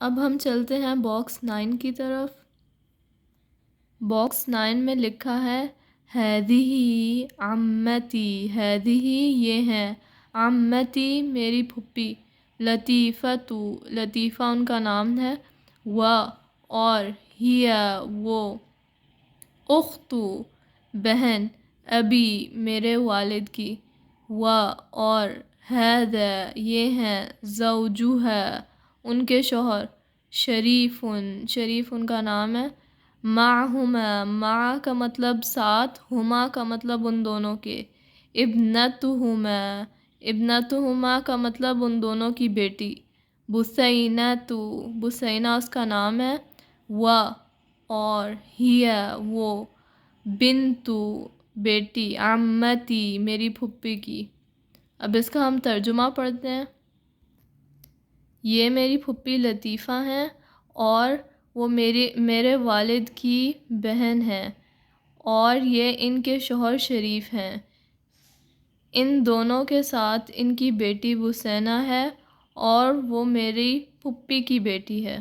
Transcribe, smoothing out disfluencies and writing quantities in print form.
اب ہم چلتے ہیں باکس 9 کی طرف۔ باکس 9 میں لکھا ہے ہذہ عمتی، ہذہ یہ ہیں، عمتی میری پھپھی، لطیفۃ لطیفہ ان کا نام ہے، و اور، ہی وہ، اخت بہن، ابی میرے والد کی، و اور، ہذا یہ ہیں، زوجها ان کے شوہر، شریف شریف ان کا نام ہے، معہما مع کا مطلب ساتھ، ہما کا مطلب ان دونوں کے، ابنتہما ابنتہما کا مطلب ان دونوں کی بیٹی، بثینۃ بثینہ اس کا نام ہے، و اور، ہی وہ، بنت بیٹی، عمتی میری پھپھی کی۔ اب اس کا ہم ترجمہ پڑھتے ہیں۔ یہ میری پھپھی لطیفہ ہیں اور وہ میرے والد کی بہن ہیں، اور یہ ان کے شوہر شریف ہیں۔ ان دونوں کے ساتھ ان کی بیٹی بثینہ ہے اور وہ میری پھپھی کی بیٹی ہے۔